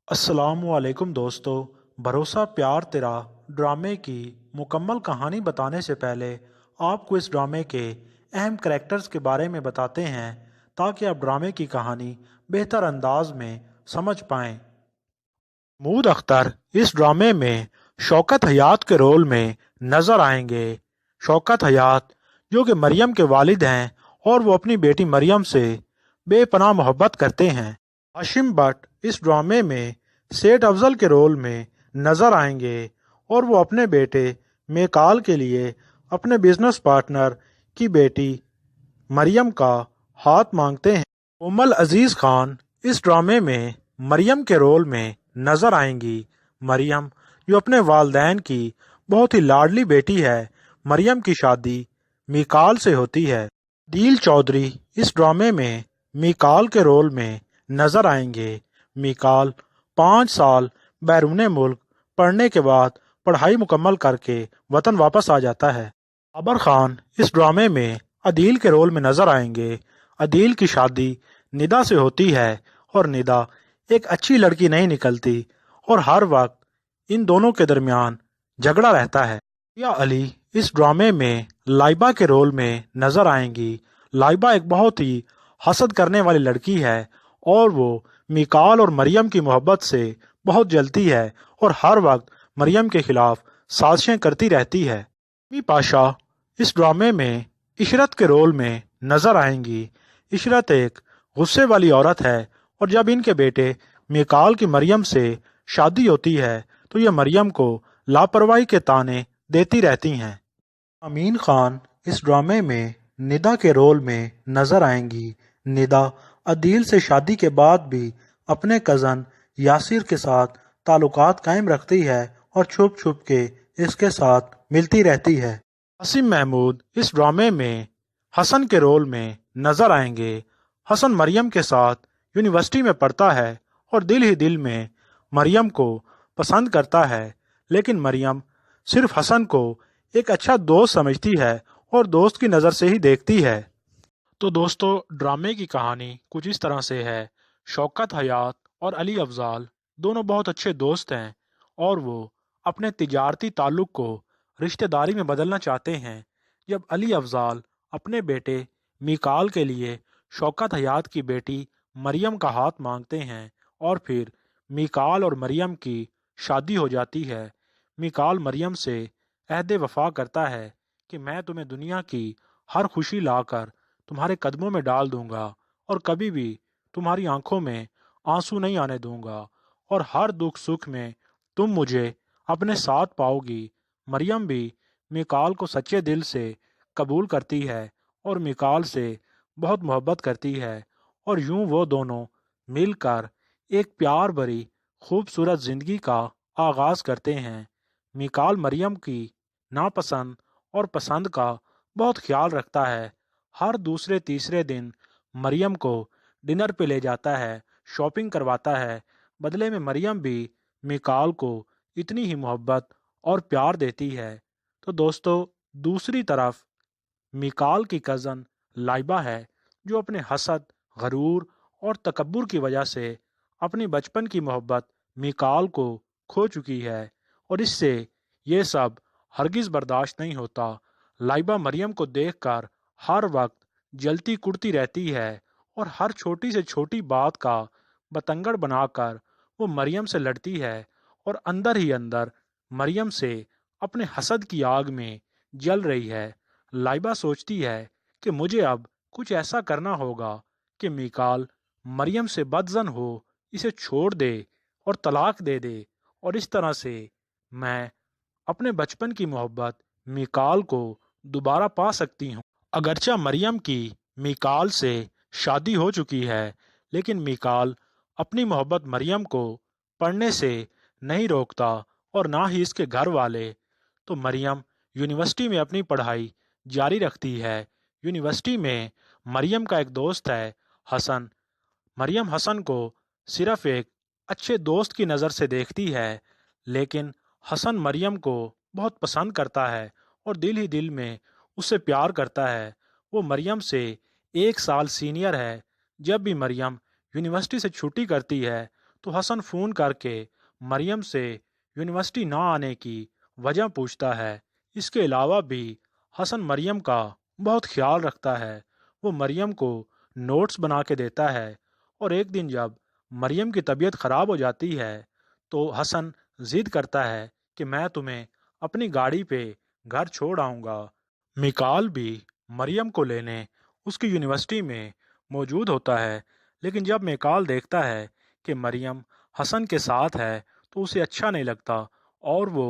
अस्सलाम वालेकुम दोस्तों। भरोसा प्यार तेरा ड्रामे की मुकम्मल कहानी बताने से पहले आपको इस ड्रामे के अहम करैक्टर्स के बारे में बताते हैं ताकि आप ड्रामे की कहानी बेहतर अंदाज में समझ पाएं। महमूद अख्तर इस ड्रामे में शौकत हयात के रोल में नजर आएंगे। शौकत हयात जो कि मरियम के वालिद हैं और वो अपनी बेटी मरियम से बेपनाह मोहब्बत करते हैं। हाशिम भट्ट इस ड्रामे में सेठ अफजल के रोल में नजर आएंगे और वो अपने बेटे मेकाल के लिए अपने बिजनेस पार्टनर की बेटी मरियम का हाथ मांगते हैं। कोमल अजीज खान इस ड्रामे में मरियम के रोल में नजर आएंगी। मरियम जो अपने वालदैन की बहुत ही लाडली बेटी है। मरियम की शादी मीकाल से होती है। दील चौधरी इस ड्रामे में मीकाल के रोल में नजर आएंगे। मीकाल 5 साल बैरून मुल्क पढ़ने के बाद पढ़ाई मुकम्मल करके वतन वापस आ जाता है। बाबर खान इस ड्रामे में अदील के रोल में नजर आएंगे। अदील की शादी निदा से होती है और निदा एक अच्छी लड़की नहीं निकलती और हर वक्त इन दोनों के दरमियान झगड़ा रहता है। या अली इस ड्रामे में लाइबा के रोल में नजर आएंगी। लाइबा एक बहुत ही हसद करने वाली लड़की है और वो मीकाल और मरियम की मोहब्बत से बहुत जलती है और हर वक्त मरियम के खिलाफ साजिशें करती रहती है। मी पाशा इस ड्रामे में इशरत के रोल में नजर आएंगी। इशरत एक गुस्से वाली औरत है और जब इनके बेटे मीकाल की मरियम से शादी होती है तो ये मरियम को लापरवाही के ताने देती रहती हैं। अमीन खान इस ड्रामे में निदा के रोल में नजर आएंगी। निदा अदील से शादी के बाद भी अपने कज़न यासिर के साथ ताल्लुकात कायम रखती है और छुप छुप के इसके साथ मिलती रहती है। हसीम महमूद इस ड्रामे में हसन के रोल में नजर आएंगे। हसन मरियम के साथ यूनिवर्सिटी में पढ़ता है और दिल ही दिल में मरियम को पसंद करता है, लेकिन मरियम सिर्फ हसन को एक अच्छा दोस्त समझती है और दोस्त की नज़र से ही देखती है। तो दोस्तों, ड्रामे की कहानी कुछ इस तरह से है। शौकत हयात और अली अफजाल दोनों बहुत अच्छे दोस्त हैं और वो अपने तिजारती ताल्लुक को रिश्तेदारी में बदलना चाहते हैं। जब अली अफजाल अपने बेटे मीकाल के लिए शौकत हयात की बेटी मरियम का हाथ मांगते हैं और फिर मीकाल और मरियम की शादी हो जाती है। मीकाल मरियम से अहद वफा करता है कि मैं तुम्हें दुनिया की हर खुशी लाकर तुम्हारे कदमों में डाल दूंगा और कभी भी तुम्हारी आंखों में आंसू नहीं आने दूंगा और हर दुख सुख में तुम मुझे अपने साथ पाओगी। मरियम भी मीकाल को सच्चे दिल से कबूल करती है और मीकाल से बहुत मोहब्बत करती है और यूं वो दोनों मिलकर एक प्यार भरी खूबसूरत जिंदगी का आगाज करते हैं। मीकाल मरियम की नापसंद और पसंद का बहुत ख्याल रखता है। हर दूसरे तीसरे दिन मरियम को डिनर पे ले जाता है, शॉपिंग करवाता है। बदले में मरियम भी मीकाल को इतनी ही मोहब्बत और प्यार देती है। तो दोस्तों, दूसरी तरफ मीकाल की कज़न लाइबा है जो अपने हसद, गरूर और तकब्बुर की वजह से अपनी बचपन की मोहब्बत मीकाल को खो चुकी है और इससे ये सब हरगिज़ बर्दाश्त नहीं होता। लाइबा मरियम को देखकर हर वक्त जलती कुड़ती रहती है और हर छोटी से छोटी बात का बतंगड़ बनाकर वो मरियम से लड़ती है और अंदर ही अंदर मरियम से अपने हसद की आग में जल रही है। लाइबा सोचती है कि मुझे अब कुछ ऐसा करना होगा कि मीकाल मरियम से बदजन हो, इसे छोड़ दे और तलाक दे दे और इस तरह से मैं अपने बचपन की मोहब्बत मीकाल को दोबारा पा सकती हूँ। अगरचा मरियम की मीकाल से शादी हो चुकी है, लेकिन मीकाल अपनी मोहब्बत मरियम को पढ़ने से नहीं रोकता और ना ही इसके घर वाले। तो मरियम यूनिवर्सिटी में अपनी पढ़ाई जारी रखती है। यूनिवर्सिटी में मरियम का एक दोस्त है, हसन। मरियम हसन को सिर्फ एक अच्छे दोस्त की नज़र से देखती है, लेकिन हसन मरियम को बहुत पसंद करता है और दिल ही दिल में उससे प्यार करता है। वो मरियम से 1 साल सीनियर है। जब भी मरियम यूनिवर्सिटी से छुट्टी करती है तो हसन फ़ोन करके मरियम से यूनिवर्सिटी ना आने की वजह पूछता है। इसके अलावा भी हसन मरियम का बहुत ख्याल रखता है। वो मरियम को नोट्स बना के देता है। और एक दिन जब मरियम की तबीयत ख़राब हो जाती है तो हसन ज़िद करता है कि मैं तुम्हें अपनी गाड़ी पे घर छोड़ आऊँगा। मिकाल भी मरियम को लेने उसकी यूनिवर्सिटी में मौजूद होता है। लेकिन जब मिकाल देखता है कि मरियम हसन के साथ है तो उसे अच्छा नहीं लगता और वो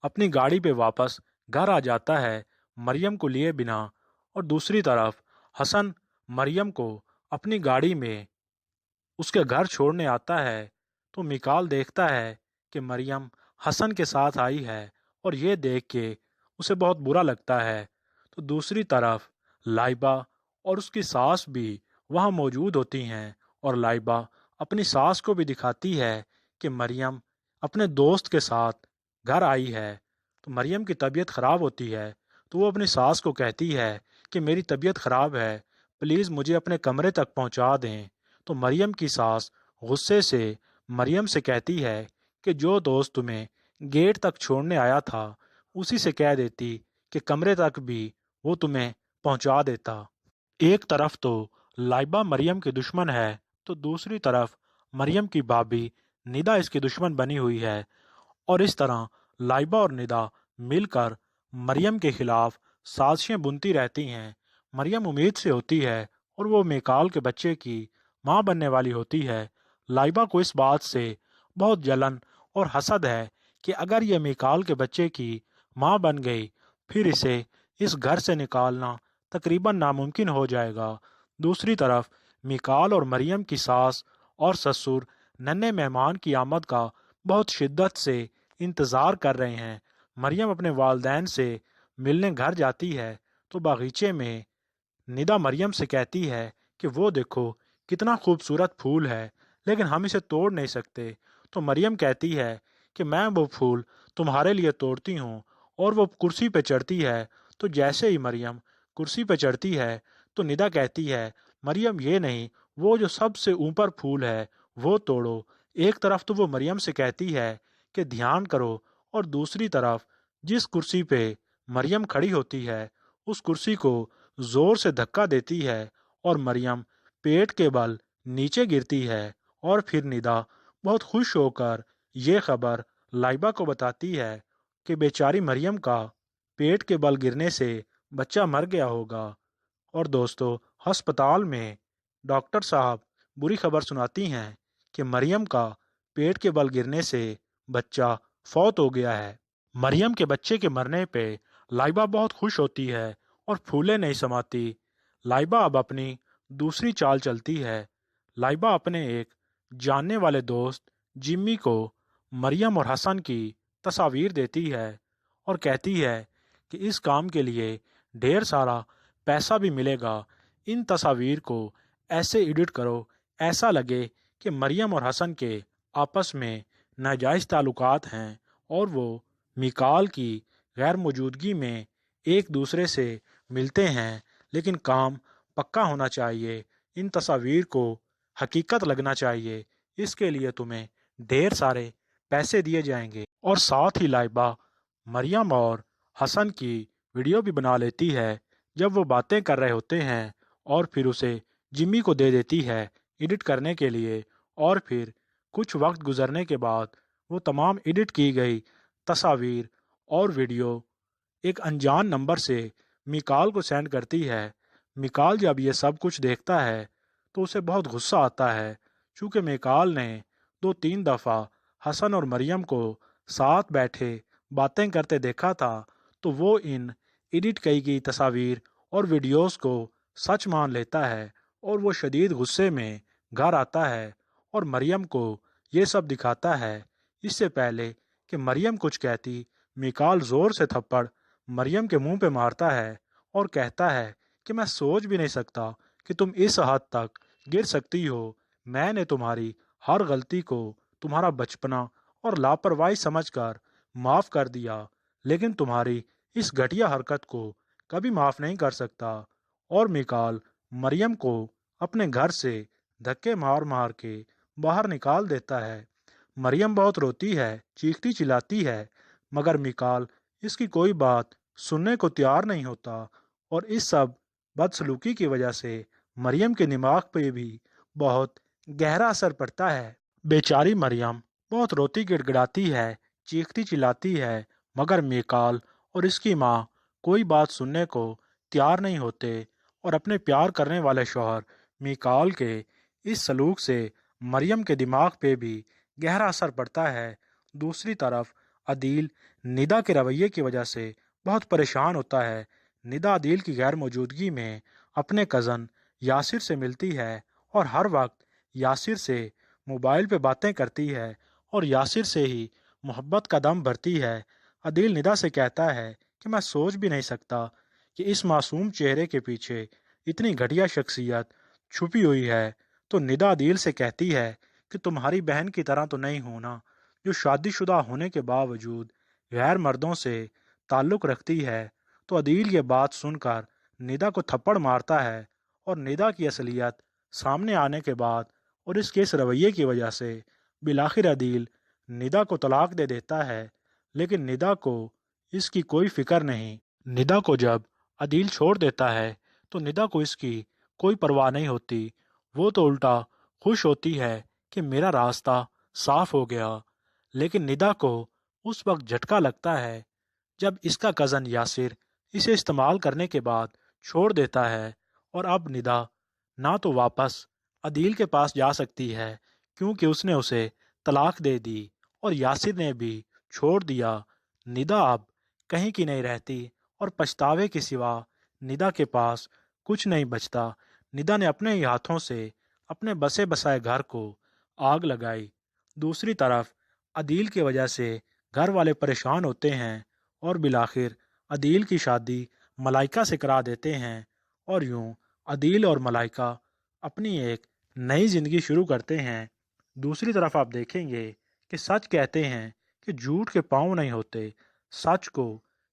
अपनी गाड़ी पे वापस घर आ जाता है मरियम को लिए बिना। और दूसरी तरफ हसन मरियम को अपनी गाड़ी में उसके घर छोड़ने आता है तो मिकाल देखता है कि मरियम हसन के साथ आई है और ये देख के उसे बहुत बुरा लगता है। तो दूसरी तरफ लाइबा और उसकी सास भी वहाँ मौजूद होती हैं और लाइबा अपनी सास को भी दिखाती है कि मरियम अपने दोस्त के साथ घर आई है। तो मरियम की तबीयत ख़राब होती है तो वो अपनी सास को कहती है कि मेरी तबीयत ख़राब है, प्लीज़ मुझे अपने कमरे तक पहुँचा दें। तो मरियम की सास गुस्से से मरियम से कहती है कि जो दोस्त तुम्हें गेट तक छोड़ने आया था उसी से कह देती कि कमरे तक भी वो तुम्हें पहुंचा देता। एक तरफ तो लाइबा मरियम की दुश्मन है तो दूसरी तरफ मरियम की भाभी निदा इसकी दुश्मन बनी हुई है। और इस तरह लाइबा और निदा मिलकर मरियम के खिलाफ साजिशें बुनती रहती हैं। मरियम उम्मीद से होती है और वो मिकाल के बच्चे की माँ बनने वाली होती है। लाइबा को इस बात से बहुत जलन और हसद है कि अगर ये मिकाल के बच्चे की माँ बन गई फिर इसे इस घर से निकालना तकरीबन नामुमकिन हो जाएगा। दूसरी तरफ मिकाल और मरियम की सास और ससुर नन्हे मेहमान की आमद का बहुत शिद्दत से इंतज़ार कर रहे हैं। मरियम अपने वालदैन से मिलने घर जाती है तो बागीचे में निदा मरियम से कहती है कि वो देखो कितना खूबसूरत फूल है लेकिन हम इसे तोड़ नहीं सकते। तो मरियम कहती है कि मैं वो फूल तुम्हारे लिए तोड़ती हूँ। और वो कुर्सी पे चढ़ती है तो जैसे ही मरियम कुर्सी पे चढ़ती है तो निदा कहती है मरियम ये नहीं, वो जो सबसे ऊपर फूल है वो तोड़ो। एक तरफ तो वो मरियम से कहती है कि ध्यान करो और दूसरी तरफ जिस कुर्सी पे मरियम खड़ी होती है उस कुर्सी को जोर से धक्का देती है और मरियम पेट के बल नीचे गिरती है। और फिर निदा बहुत खुश होकर ये खबर लाइबा को बताती है कि बेचारी मरियम का पेट के बल गिरने से बच्चा मर गया होगा। और दोस्तों, अस्पताल में डॉक्टर साहब बुरी खबर सुनाती हैं कि मरियम का पेट के बल गिरने से बच्चा फौत हो गया है। मरियम के बच्चे के मरने पे लाइबा बहुत खुश होती है और फूले नहीं समाती। लाइबा अब अपनी दूसरी चाल चलती है। लाइबा अपने एक जानने वाले दोस्त जिम्मी को मरियम और हसन की तस्वीर देती है और कहती है कि इस काम के लिए ढेर सारा पैसा भी मिलेगा। इन तस्वीर को ऐसे एडिट करो ऐसा लगे कि मरियम और हसन के आपस में नाजायज़ ताल्लुकात हैं और वो मिकाल की गैर मौजूदगी में एक दूसरे से मिलते हैं। लेकिन काम पक्का होना चाहिए, इन तस्वीर को हकीकत लगना चाहिए। इसके लिए तुम्हें ढेर सारे पैसे दिए जाएंगे। और साथ ही लाइबा मरियम और हसन की वीडियो भी बना लेती है जब वो बातें कर रहे होते हैं और फिर उसे जिम्मी को दे देती है एडिट करने के लिए। और फिर कुछ वक्त गुजरने के बाद वो तमाम एडिट की गई तस्वीर और वीडियो एक अनजान नंबर से मिकाल को सेंड करती है। मिकाल जब ये सब कुछ देखता है तो उसे बहुत गुस्सा आता है। चूँकि मिकाल ने 2-3 दफ़ा हसन और मरियम को साथ बैठे बातें करते देखा था तो वो इन एडिट की गई तस्वीर और वीडियोस को सच मान लेता है और वो शदीद गुस्से में घर आता है और मरियम को ये सब दिखाता है। इससे पहले कि मरियम कुछ कहती, मिकाल ज़ोर से थप्पड़ मरियम के मुंह पे मारता है और कहता है कि मैं सोच भी नहीं सकता कि तुम इस हद तक गिर सकती हो। मैंने तुम्हारी हर गलती को तुम्हारा बचपना और लापरवाही समझकर माफ़ कर दिया, लेकिन तुम्हारी इस घटिया हरकत को कभी माफ़ नहीं कर सकता। और मिकाल मरियम को अपने घर से धक्के मार मार के बाहर निकाल देता है। मरियम बहुत रोती है, चीखती चिल्लाती है, मगर मिकाल इसकी कोई बात सुनने को तैयार नहीं होता और इस सब बदसलूकी की वजह से मरियम के दिमाग पे भी बहुत गहरा असर पड़ता है। बेचारी मरियम बहुत रोती गिड़गिड़ाती है, चीखती चिल्लाती है, मगर मिकाल और इसकी माँ कोई बात सुनने को तैयार नहीं होते और अपने प्यार करने वाले शौहर मिकाल के इस सलूक से मरियम के दिमाग पे भी गहरा असर पड़ता है। दूसरी तरफ अदील निदा के रवैये की वजह से बहुत परेशान होता है। निदा अदील की गैर मौजूदगी में अपने कज़न यासिर से मिलती है और हर वक्त यासिर से मोबाइल पे बातें करती है और यासिर से ही मोहब्बत का दम भरती है। अदील निदा से कहता है कि मैं सोच भी नहीं सकता कि इस मासूम चेहरे के पीछे इतनी घटिया शख्सियत छुपी हुई है। तो निदा अदील से कहती है कि तुम्हारी बहन की तरह तो नहीं होना, जो शादीशुदा होने के बावजूद गैर मर्दों से ताल्लुक़ रखती है। तो अदील ये बात सुनकर निदा को थप्पड़ मारता है और निदा की असलियत सामने आने के बाद और इसके इस रवैये की वजह से बिलाखिर अदील निदा को तलाक दे देता है। लेकिन निदा को इसकी कोई फिक्र नहीं। निदा को जब अदील छोड़ देता है तो निदा को इसकी कोई परवाह नहीं होती। वो तो उल्टा खुश होती है कि मेरा रास्ता साफ हो गया। लेकिन निदा को उस वक्त झटका लगता है जब इसका कज़न यासिर इसे इस्तेमाल करने के बाद छोड़ देता है और अब निदा ना तो वापस अदील के पास जा सकती है क्योंकि उसने उसे तलाक दे दी और यासिर ने भी छोड़ दिया। निदा अब कहीं की नहीं रहती और पछतावे के सिवा निदा के पास कुछ नहीं बचता। निदा ने अपने ही हाथों से अपने बसे बसाए घर को आग लगाई। दूसरी तरफ अदील की वजह से घर वाले परेशान होते हैं और बिलाखिर अदील की शादी मलाइका से करा देते हैं और यूं अदील और मलाइका अपनी एक नई ज़िंदगी शुरू करते हैं। दूसरी तरफ आप देखेंगे कि सच कहते हैं कि झूठ के पाँव नहीं होते। सच को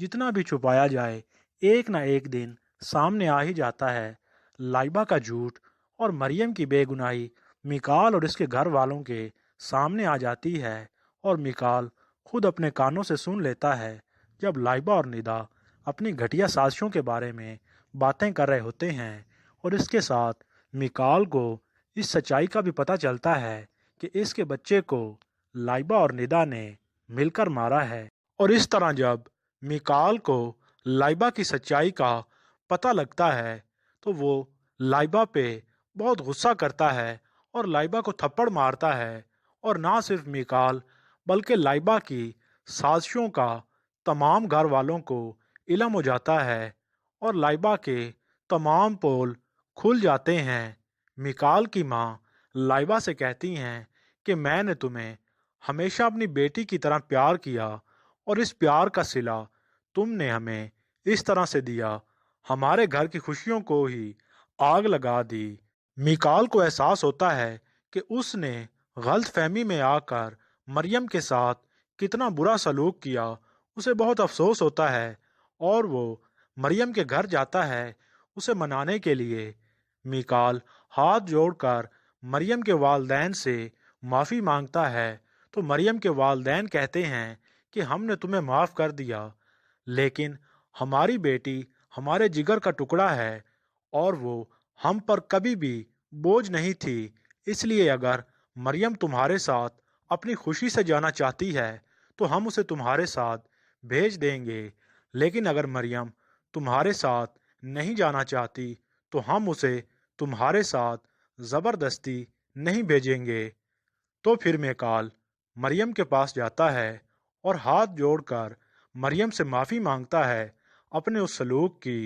जितना भी छुपाया जाए एक ना एक दिन सामने आ ही जाता है। लाइबा का झूठ और मरियम की बेगुनाही मिकाल और इसके घर वालों के सामने आ जाती है और मिकाल खुद अपने कानों से सुन लेता है जब लाइबा और निदा अपनी घटिया साजिशों के बारे में बातें कर रहे होते हैं और इसके साथ मिकाल को इस सच्चाई का भी पता चलता है कि इसके बच्चे को लाइबा और निदा ने मिलकर मारा है। और इस तरह जब मिकाल को लाइबा की सच्चाई का पता लगता है तो वो लाइबा पे बहुत गुस्सा करता है और लाइबा को थप्पड़ मारता है। और ना सिर्फ मिकाल बल्कि लाइबा की साजिशों का तमाम घर वालों को इल्म हो जाता है और लाइबा के तमाम पोल खुल जाते हैं। मिकाल की माँ लाइबा से कहती हैं कि मैंने तुम्हें हमेशा अपनी बेटी की तरह प्यार किया और इस प्यार का सिला तुमने हमें इस तरह से दिया, हमारे घर की खुशियों को ही आग लगा दी। मिकाल को एहसास होता है कि उसने गलत फहमी में आकर मरियम के साथ कितना बुरा सलूक किया। उसे बहुत अफसोस होता है और वो मरियम के घर जाता है उसे मनाने के लिए। मिकाल हाथ जोड़कर मरियम के वालदैन से माफ़ी मांगता है तो मरियम के वालदैन कहते हैं कि हमने तुम्हें माफ़ कर दिया, लेकिन हमारी बेटी हमारे जिगर का टुकड़ा है और वो हम पर कभी भी बोझ नहीं थी। इसलिए अगर मरियम तुम्हारे साथ अपनी खुशी से जाना चाहती है तो हम उसे तुम्हारे साथ भेज देंगे, लेकिन अगर मरियम तुम्हारे साथ नहीं जाना चाहती तो हम उसे तुम्हारे साथ ज़बरदस्ती नहीं भेजेंगे। तो फिर मिकाल मरियम के पास जाता है और हाथ जोड़कर मरियम से माफ़ी मांगता है अपने उस सलूक की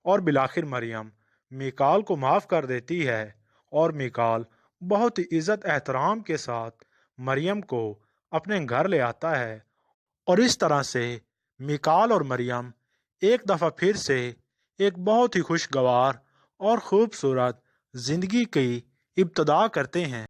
और बिलाखिर मरियम मिकाल को माफ़ कर देती है और मिकाल बहुत ही इज़्ज़त एहतराम के साथ मरियम को अपने घर ले आता है। और इस तरह से मिकाल और मरियम एक दफ़ा फिर से एक बहुत ही खुशगवार और ख़ूबसूरत ज़िंदगी की इब्तिदा करते हैं।